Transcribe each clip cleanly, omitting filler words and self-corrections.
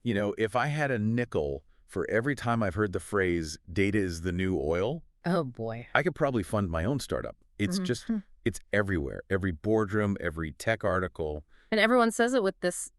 If I had a nickel for every time I've heard the phrase, data is the new oil, Oh, boy. I could probably fund my own startup. It's everywhere. Every boardroom, every tech article. And everyone says it with this,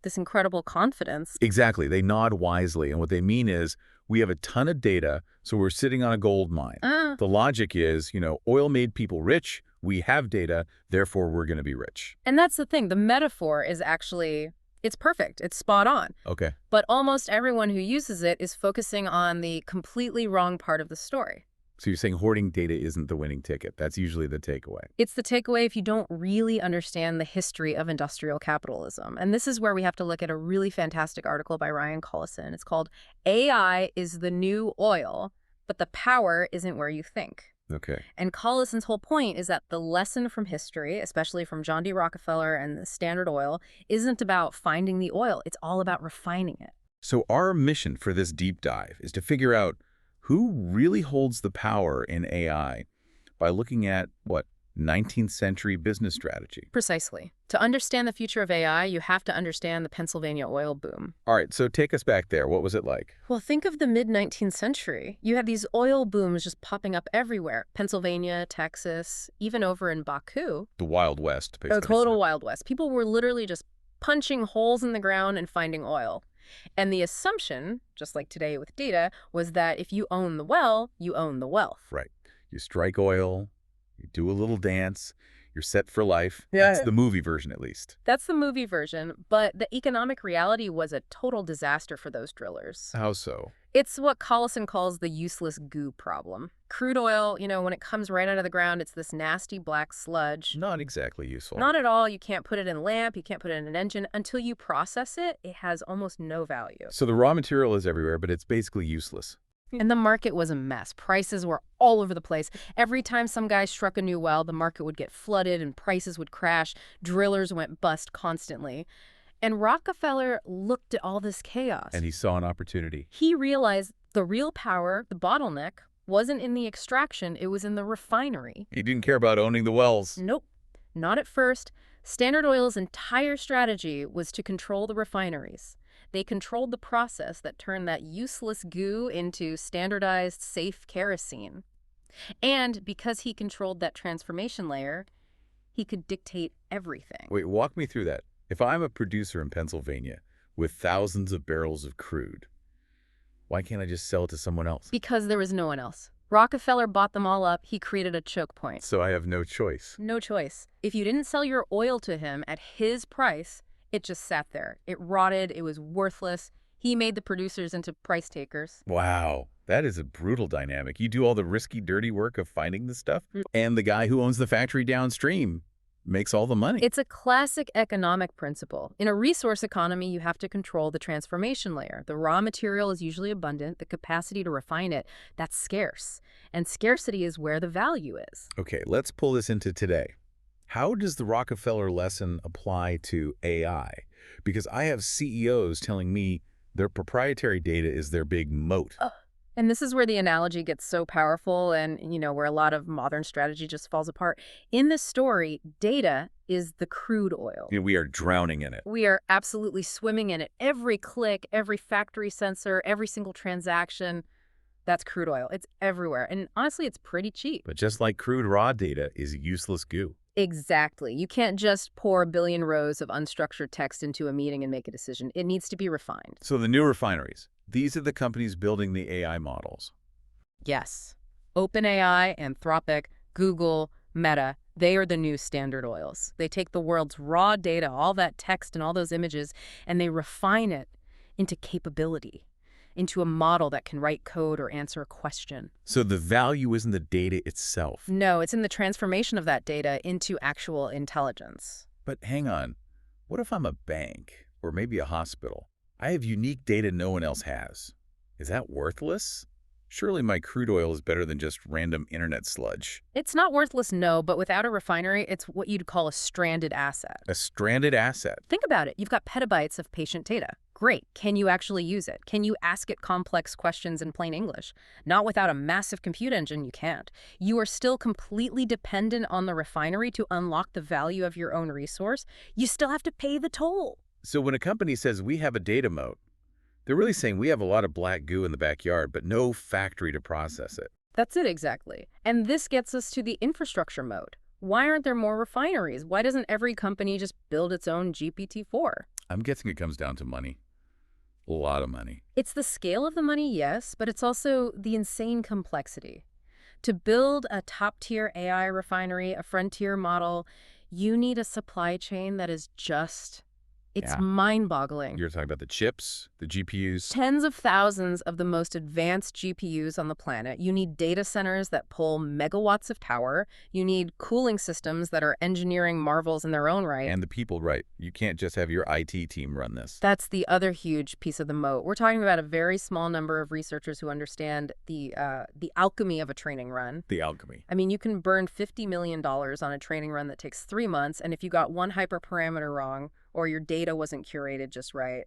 this incredible confidence. Exactly. They nod wisely. And what they mean is we have a ton of data, so we're sitting on a gold mine. The logic is, oil made people rich. We have data, therefore we're going to be rich. And that's the thing. The metaphor is actually, it's perfect. It's spot on. Okay. But almost everyone who uses it is focusing on the completely wrong part of the story. So you're saying hoarding data isn't the winning ticket. That's usually the takeaway. It's the takeaway if you don't really understand the history of industrial capitalism. And this is where we have to look at a really fantastic article by Ryan Collison. It's called AI is the New Oil, but the power isn't where you think. Okay. And Collison's whole point is that the lesson from history, especially from John D. Rockefeller and the Standard Oil, isn't about finding the oil. It's all about refining it. So our mission for this deep dive is to figure out who really holds the power in AI by looking at, 19th century business strategy. Precisely. To understand the future of AI, you have to understand the Pennsylvania oil boom. All right, so take us back there. What was it like? Well, think of the mid-19th century. You had these oil booms just popping up everywhere. Pennsylvania, Texas, even over in Baku. The Wild West, basically. A total Wild West. People were literally just punching holes in the ground and finding oil. And the assumption, just like today with data, was that if you own the well, you own the wealth. Right. You strike oil, you do a little dance, you're set for life. Yeah. That's the movie version, at least. That's the movie version, but the economic reality was a total disaster for those drillers. How so? It's what Collison calls the useless goo problem. Crude oil, when it comes right out of the ground, it's this nasty black sludge. Not exactly useful. Not at all. You can't put it in a lamp. You can't put it in an engine. Until you process it, it has almost no value. So the raw material is everywhere, but it's basically useless. And the market was a mess. Prices were all over the place. Every time some guy struck a new well, the market would get flooded and prices would crash. Drillers went bust constantly. And Rockefeller looked at all this chaos. And he saw an opportunity. He realized the real power, the bottleneck, wasn't in the extraction, it was in the refinery. He didn't care about owning the wells. Nope, not at first. Standard Oil's entire strategy was to control the refineries. They controlled the process that turned that useless goo into standardized, safe kerosene. And because he controlled that transformation layer, he could dictate everything. Wait, walk me through that. If I'm a producer in Pennsylvania with thousands of barrels of crude, why can't I just sell it to someone else? Because there was no one else. Rockefeller bought them all up. He created a choke point. So I have no choice. No choice. If you didn't sell your oil to him at his price, it just sat there. It rotted. It was worthless. He made the producers into price takers. Wow. That is a brutal dynamic. You do all the risky, dirty work of finding the stuff, and the guy who owns the factory downstream makes all the money. It's a classic economic principle. In a resource economy, you have to control the transformation layer. The raw material is usually abundant. The capacity to refine it, that's scarce. And scarcity is where the value is. Okay, let's pull this into today. How does the Rockefeller lesson apply to AI? Because I have CEOs telling me their proprietary data is their big moat. And this is where the analogy gets so powerful and, where a lot of modern strategy just falls apart. In this story, data is the crude oil. We are drowning in it. We are absolutely swimming in it. Every click, every factory sensor, every single transaction, that's crude oil. It's everywhere. And honestly, it's pretty cheap. But just like crude raw data is useless goo. Exactly. You can't just pour a billion rows of unstructured text into a meeting and make a decision. It needs to be refined. So the new refineries, these are the companies building the AI models. Yes. OpenAI, Anthropic, Google, Meta, they are the new Standard Oils. They take the world's raw data, all that text and all those images, and they refine it into capability, into a model that can write code or answer a question. So the value isn't the data itself. No, it's in the transformation of that data into actual intelligence. But hang on. What if I'm a bank or maybe a hospital? I have unique data no one else has. Is that worthless? Surely my crude oil is better than just random internet sludge. It's not worthless, no, but without a refinery, it's what you'd call a stranded asset. A stranded asset? Think about it. You've got petabytes of patient data. Great. Can you actually use it? Can you ask it complex questions in plain English? Not without a massive compute engine, you can't. You are still completely dependent on the refinery to unlock the value of your own resource. You still have to pay the toll. So when a company says we have a data moat, They're really saying we have a lot of black goo in the backyard, but no factory to process it. That's it exactly. And this gets us to the infrastructure mode. Why aren't there more refineries? Why doesn't every company just build its own GPT-4? I'm guessing it comes down to money. A lot of money. It's the scale of the money, yes, but it's also the insane complexity. To build a top-tier AI refinery, a frontier model, you need a supply chain that is just... It's Yeah. mind-boggling. You're talking about the chips, the GPUs. Tens of thousands of the most advanced GPUs on the planet. You need data centers that pull megawatts of power. You need cooling systems that are engineering marvels in their own right. And the people, right. You can't just have your IT team run this. That's the other huge piece of the moat. We're talking about a very small number of researchers who understand the alchemy of a training run. The alchemy. I mean, you can burn $50 million on a training run that takes 3 months, and if you got one hyperparameter wrong, or your data wasn't curated just right,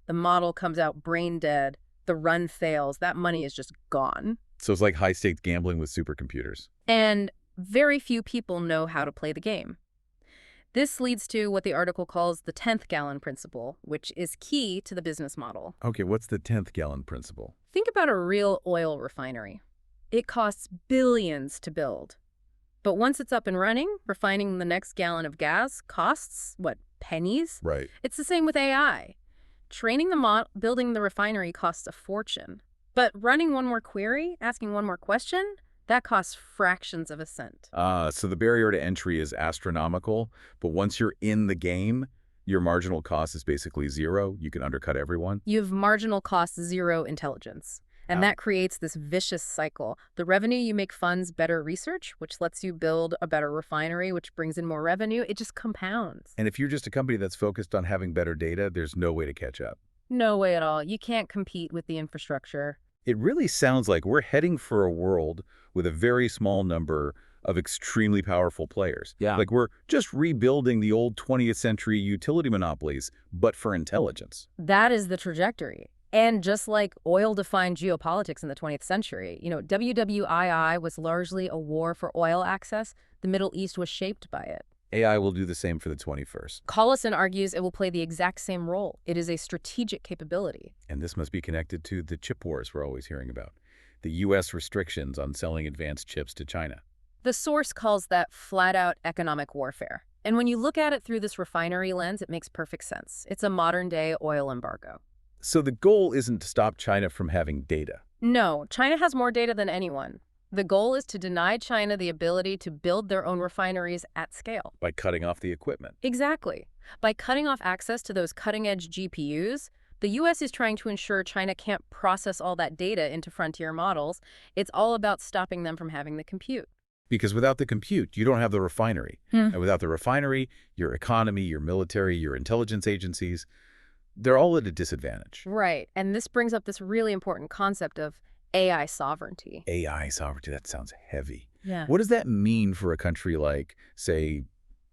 the model comes out brain dead, the run fails, that money is just gone. So it's like high-stakes gambling with supercomputers. And very few people know how to play the game. This leads to what the article calls the 10th gallon principle, which is key to the business model. Okay, what's the 10th gallon principle? Think about a real oil refinery. It costs billions to build. But once it's up and running, refining the next gallon of gas costs, what, pennies? Right. It's the same with AI. Training building the refinery costs a fortune. But running one more query, asking one more question, that costs fractions of a cent. So the barrier to entry is astronomical, but once you're in the game, your marginal cost is basically zero. You can undercut everyone. You have marginal cost zero intelligence. And that creates this vicious cycle. The revenue you make funds better research, which lets you build a better refinery, which brings in more revenue. It just compounds. And if you're just a company that's focused on having better data, there's no way to catch up. No way at all. You can't compete with the infrastructure. It really sounds like we're heading for a world with a very small number of extremely powerful players. Yeah. Like we're just rebuilding the old 20th century utility monopolies, but for intelligence. That is the trajectory. And just like oil defined geopolitics in the 20th century, WWII was largely a war for oil access. The Middle East was shaped by it. AI will do the same for the 21st. Collison argues it will play the exact same role. It is a strategic capability. And this must be connected to the chip wars we're always hearing about. The U.S. restrictions on selling advanced chips to China. The source calls that flat-out economic warfare. And when you look at it through this refinery lens, it makes perfect sense. It's a modern-day oil embargo. So the goal isn't to stop China from having data. No, China has more data than anyone. The goal is to deny China the ability to build their own refineries at scale. By cutting off the equipment. Exactly. By cutting off access to those cutting-edge GPUs, the U.S. is trying to ensure China can't process all that data into frontier models. It's all about stopping them from having the compute. Because without the compute, you don't have the refinery. And without the refinery, your economy, your military, your intelligence agencies, they're all at a disadvantage. Right. And this brings up this really important concept of AI sovereignty. AI sovereignty, that sounds heavy. Yeah. What does that mean for a country like, say,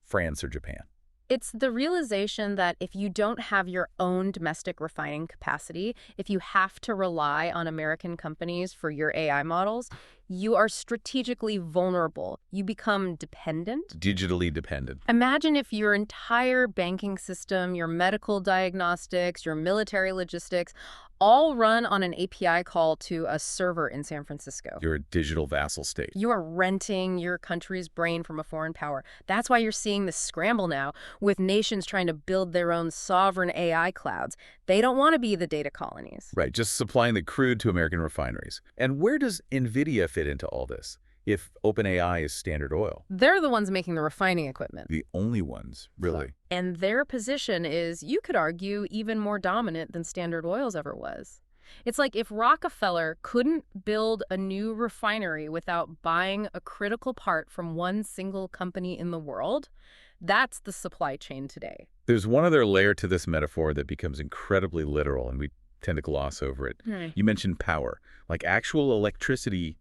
France or Japan? It's the realization that if you don't have your own domestic refining capacity, if you have to rely on American companies for your AI models, you are strategically vulnerable. You become dependent. Digitally dependent. Imagine if your entire banking system, your medical diagnostics, your military logistics, all run on an API call to a server in San Francisco. You're a digital vassal state. You are renting your country's brain from a foreign power. That's why you're seeing this scramble now with nations trying to build their own sovereign AI clouds. They don't want to be the data colonies. Right, just supplying the crude to American refineries. And where does NVIDIA fit into all this? If OpenAI is Standard Oil. They're the ones making the refining equipment. The only ones, really. And their position is, you could argue, even more dominant than Standard Oil's ever was. It's like if Rockefeller couldn't build a new refinery without buying a critical part from one single company in the world, that's the supply chain today. There's one other layer to this metaphor that becomes incredibly literal, and we tend to gloss over it. You mentioned power, like actual electricity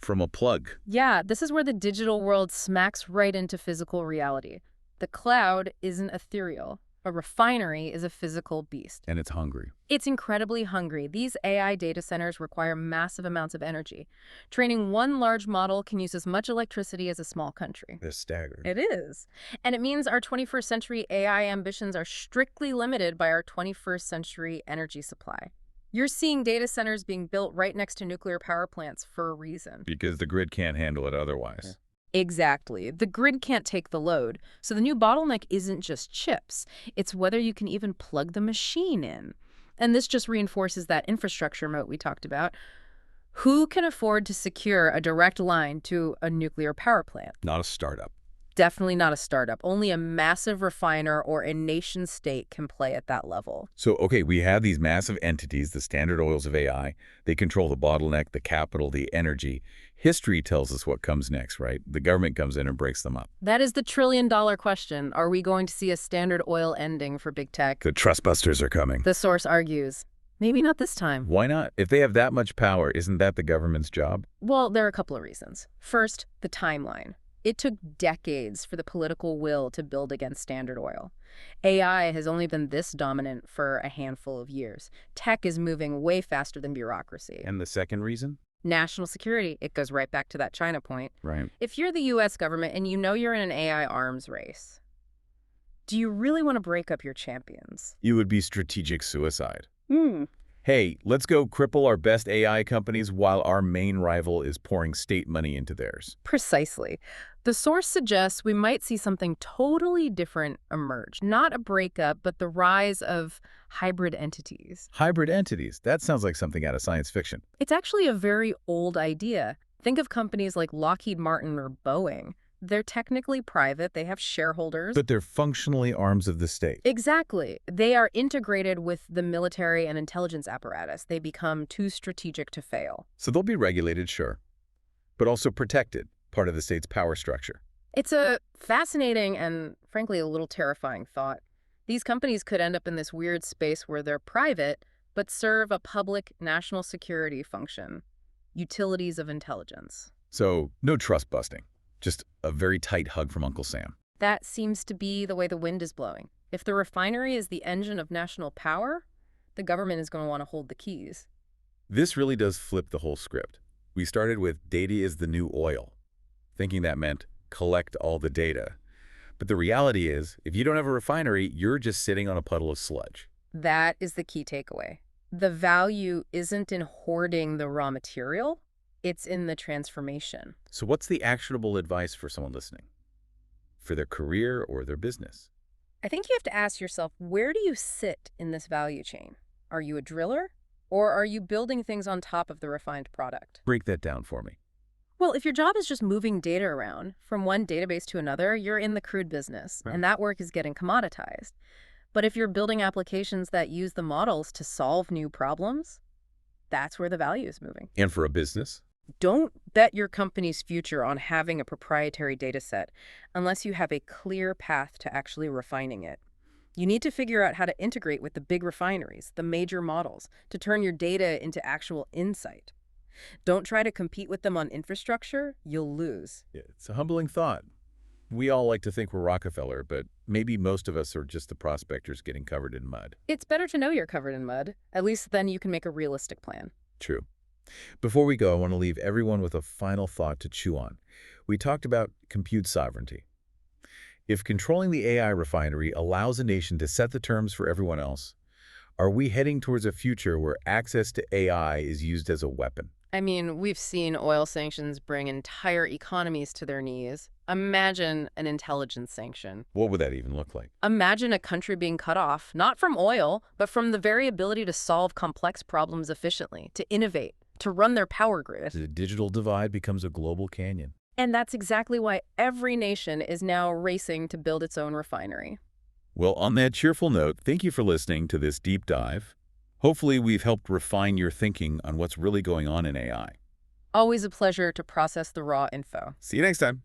from a plug. Yeah, this is where the digital world smacks right into physical reality. The cloud isn't ethereal. A refinery is a physical beast. And it's hungry. It's incredibly hungry. These AI data centers require massive amounts of energy. Training one large model can use as much electricity as a small country. They're staggering. It is. And it means our 21st century AI ambitions are strictly limited by our 21st century energy supply. You're seeing data centers being built right next to nuclear power plants for a reason. Because the grid can't handle it otherwise. Exactly. The grid can't take the load. So the new bottleneck isn't just chips. It's whether you can even plug the machine in. And this just reinforces that infrastructure moat we talked about. Who can afford to secure a direct line to a nuclear power plant? Not a startup. Definitely not a startup. Only a massive refiner or a nation state can play at that level. So, okay, we have these massive entities, the Standard Oils of AI. They control the bottleneck, the capital, the energy. History tells us what comes next, right? The government comes in and breaks them up. That is the trillion-dollar question. Are we going to see a Standard Oil ending for big tech? The trust busters are coming. The source argues. Maybe not this time. Why not? If they have that much power, isn't that the government's job? Well, there are a couple of reasons. First, the timeline. It took decades for the political will to build against Standard Oil. AI has only been this dominant for a handful of years. Tech is moving way faster than bureaucracy. And the second reason? National security. It goes right back to that China point. Right. If you're the U.S. government and you know you're in an AI arms race, do you really want to break up your champions? It would be strategic suicide. Hmm. Hey, let's go cripple our best AI companies while our main rival is pouring state money into theirs. Precisely. The source suggests we might see something totally different emerge. Not a breakup, but the rise of hybrid entities. Hybrid entities. That sounds like something out of science fiction. It's actually a very old idea. Think of companies like Lockheed Martin or Boeing. They're technically private. They have shareholders. But they're functionally arms of the state. Exactly. They are integrated with the military and intelligence apparatus. They become too strategic to fail. So they'll be regulated, sure, but also protected, part of the state's power structure. It's a fascinating and, frankly, a little terrifying thought. These companies could end up in this weird space where they're private, but serve a public national security function. Utilities of intelligence. So no trust busting, just a very tight hug from Uncle Sam. That seems to be the way the wind is blowing. If the refinery is the engine of national power, the government is going to want to hold the keys. This really does flip the whole script. We started with data is the new oil, thinking that meant collect all the data. But the reality is, if you don't have a refinery, you're just sitting on a puddle of sludge. That is the key takeaway. The value isn't in hoarding the raw material, it's in the transformation. So what's the actionable advice for someone listening? For their career or their business? I think you have to ask yourself, where do you sit in this value chain? Are you a driller? Or are you building things on top of the refined product? Break that down for me. Well, if your job is just moving data around from one database to another, you're in the crude business, Right. and that work is getting commoditized. But if you're building applications that use the models to solve new problems, that's where the value is moving. And for a business? Don't bet your company's future on having a proprietary data set unless you have a clear path to actually refining it. You need to figure out how to integrate with the big refineries, the major models, to turn your data into actual insight. Don't try to compete with them on infrastructure. You'll lose. Yeah, it's a humbling thought. We all like to think we're Rockefeller, but maybe most of us are just the prospectors getting covered in mud. It's better to know you're covered in mud. At least then you can make a realistic plan. True. Before we go, I want to leave everyone with a final thought to chew on. We talked about compute sovereignty. If controlling the AI refinery allows a nation to set the terms for everyone else, are we heading towards a future where access to AI is used as a weapon? I mean, we've seen oil sanctions bring entire economies to their knees. Imagine an intelligence sanction. What would that even look like? Imagine a country being cut off, not from oil, but from the very ability to solve complex problems efficiently, to innovate, to run their power grid. The digital divide becomes a global canyon. And that's exactly why every nation is now racing to build its own refinery. Well, on that cheerful note, thank you for listening to this deep dive. Hopefully, we've helped refine your thinking on what's really going on in AI. Always a pleasure to process the raw info. See you next time.